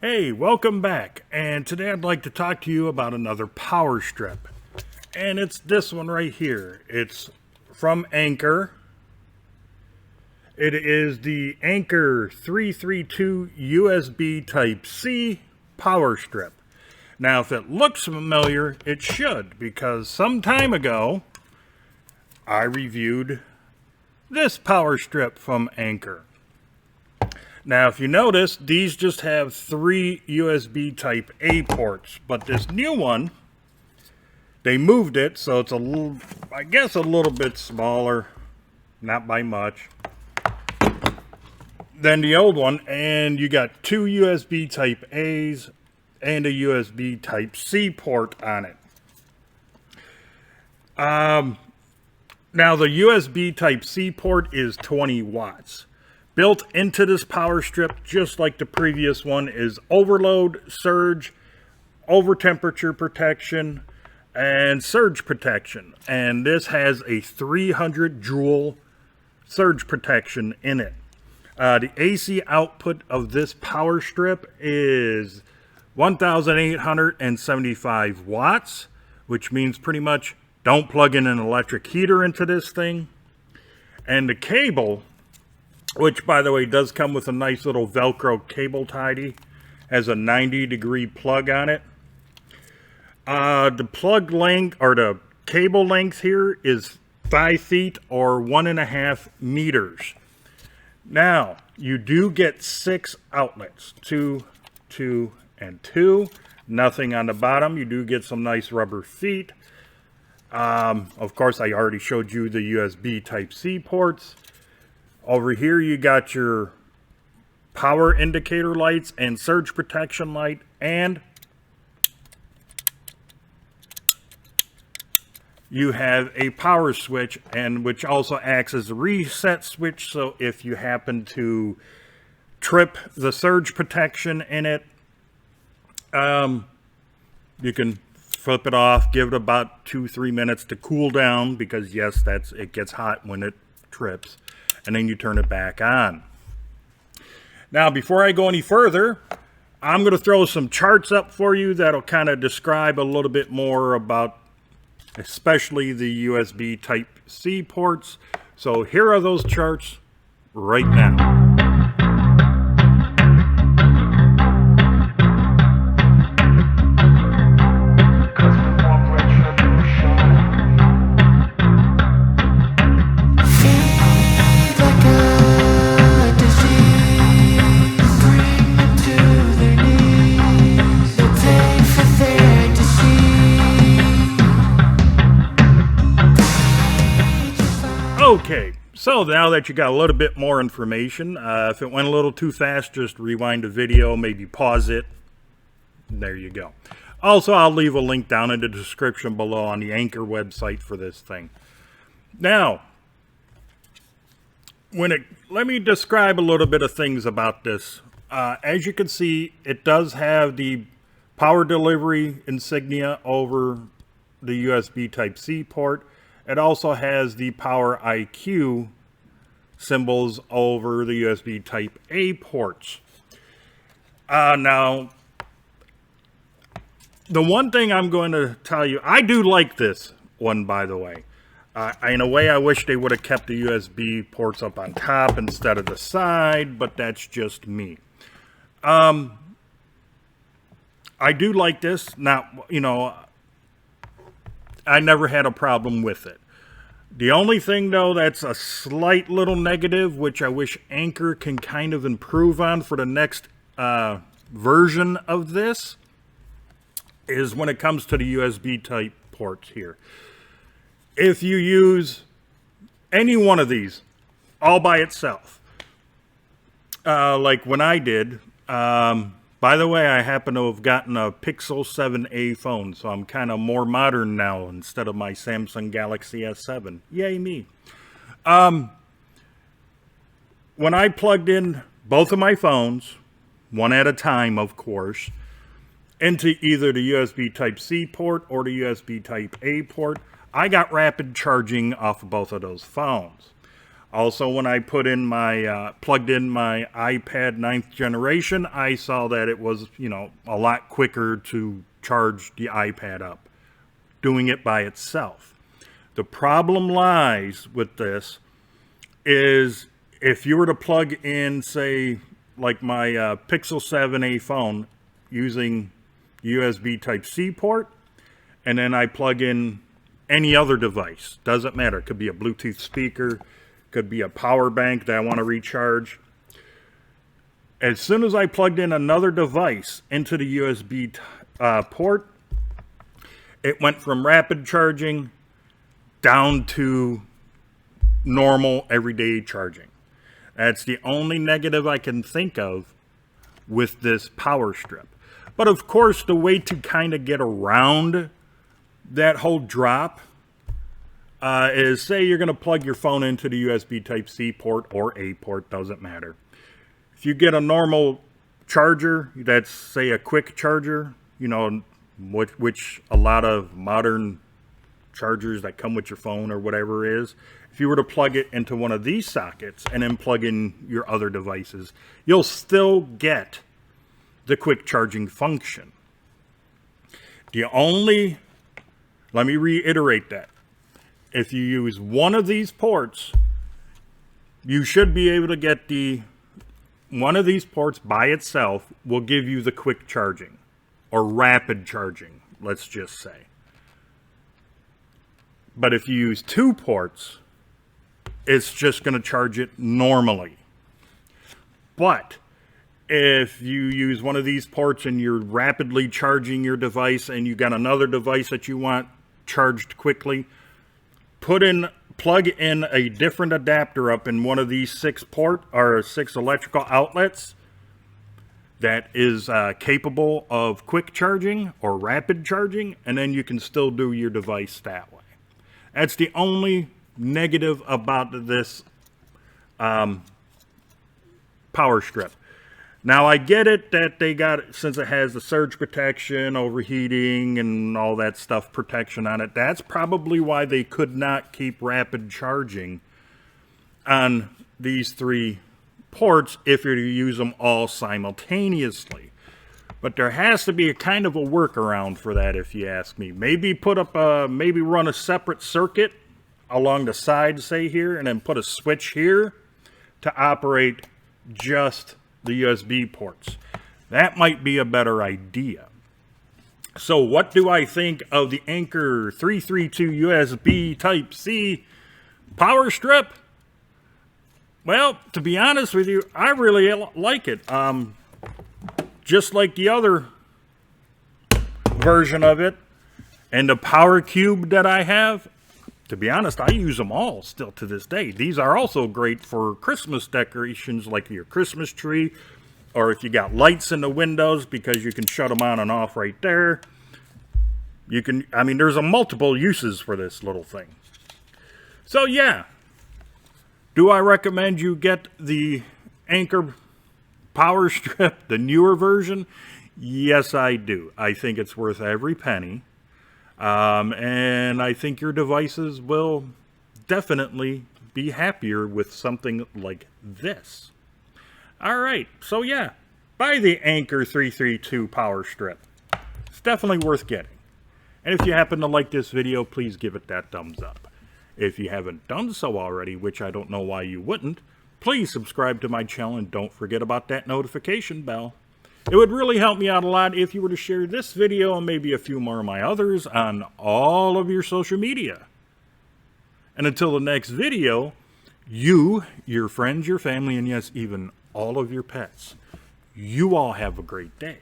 Hey, welcome back. And today I'd like to talk to you about another power strip. And it's this one right here. It's from ANKER. It is the ANKER 332 USB Type-C power strip. Now, if it looks familiar, it should, because some time ago I reviewed this power strip from ANKER. Now, if you notice, these just have 3 USB Type A ports, but this new one, they moved it, so it's a little, I guess a little bit smaller, not by much, than the old one, and you got 2 USB Type A's and a USB Type C port on it. Now, the USB Type C port is 20 watts. Built into this power strip, just like the previous one, is overload, surge, over temperature protection, and surge protection. And this has a 300 joule surge protection in it. The AC output of this power strip is 1,875 watts, which means pretty much don't plug in an electric heater into this thing. And the cable, which, by the way, does come with a nice little Velcro cable tidy, has a 90-degree plug on it. The plug length, or the cable length here, is 5 feet or 1.5 meters. Now, you do get 6 outlets, 2, 2, and 2. Nothing on the bottom. You do get some nice rubber feet. Of course, I already showed you the USB Type-C ports. Over here you got your power indicator lights and surge protection light, and you have a power switch, and which also acts as a reset switch, so if you happen to trip the surge protection in it, you can flip it off, give it about 2-3 minutes to cool down, because yes, it gets hot when it trips. And then you turn it back on. Now, before I go any further, I'm going to throw some charts up for you that'll kind of describe a little bit more about especially the USB Type-C ports. So here are those charts right now. Okay, so now that you got a little bit more information, if it went a little too fast, just rewind the video, maybe pause it. There you go. Also, I'll leave a link down in the description below on the ANKER website for this thing. Now, let me describe a little bit of things about this. As you can see, it does have the power delivery insignia over the USB Type-C port. It also has the Power IQ symbols over the USB Type A ports. Now, the one thing I'm going to tell you, I do like this one, by the way. In a way, I wish they would have kept the USB ports up on top instead of the side, but that's just me. I do like this. Not, I never had a problem with it. The only thing, though, that's a slight little negative, which I wish ANKER can kind of improve on for the next version of this, is when it comes to the USB Type ports here. If you use any one of these all by itself, like when I did, by the way, I happen to have gotten a Pixel 7a phone, so I'm kind of more modern now instead of my Samsung Galaxy S7. Yay me. When I plugged in both of my phones, one at a time, of course, into either the USB Type-C port or the USB Type-A port, I got rapid charging off of both of those phones. Also, when I put in my, plugged in my iPad 9th generation, I saw that it was, you know, a lot quicker to charge the iPad up, doing it by itself. The problem lies with this is if you were to plug in, say, like my Pixel 7a phone using USB Type-C port, and then I plug in any other device, doesn't matter, it could be a Bluetooth speaker, could be a power bank that I want to recharge. As soon as I plugged in another device into the USB port, it went from rapid charging down to normal everyday charging. That's the only negative I can think of with this Powerstrip. But of course, the way to kind of get around that whole drop is, say you're going to plug your phone into the USB Type-C port or A port, doesn't matter. If you get a normal charger, that's, say, a quick charger, you know, which a lot of modern chargers that come with your phone or whatever is, if you were to plug it into one of these sockets and then plug in your other devices, you'll still get the quick charging function. Let me reiterate that. If you use one of these ports, you should be able to get one of these ports by itself will give you the quick charging or rapid charging, let's just say. But if you use two ports, it's just going to charge it normally. But if you use one of these ports and you're rapidly charging your device and you got another device that you want charged quickly, plug in a different adapter up in one of these 6 electrical outlets that is capable of quick charging or rapid charging, and then you can still do your device that way. That's the only negative about this Powerstrip. Now, I get it that they got, since it has the surge protection, overheating, and all that stuff, protection on it, that's probably why they could not keep rapid charging on these 3 ports if you're to use them all simultaneously. But there has to be a kind of a workaround for that, if you ask me. Maybe maybe run a separate circuit along the side, say here, and then put a switch here to operate just the USB ports. That might be a better idea. So what do I think of the ANKER 332 USB Type-C Powerstrip? Well, to be honest with you, I really like it. Just like the other version of it and the Power Cube that I have, to be honest, I use them all still to this day. These are also great for Christmas decorations, like your Christmas tree, or if you got lights in the windows, because you can shut them on and off right there. You can, I mean, there's multiple uses for this little thing. So yeah, do I recommend you get the ANKER Powerstrip, the newer version? Yes, I do. I think it's worth every penny. And I think your devices will definitely be happier with something like this. All right, so yeah, buy the ANKER 332 Powerstrip. It's definitely worth getting. And if you happen to like this video, please give it that thumbs up. If you haven't done so already, which I don't know why you wouldn't, please subscribe to my channel and don't forget about that notification bell. It would really help me out a lot if you were to share this video and maybe a few more of my others on all of your social media. And until the next video, you, your friends, your family, and yes, even all of your pets, you all have a great day.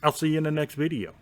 I'll see you in the next video.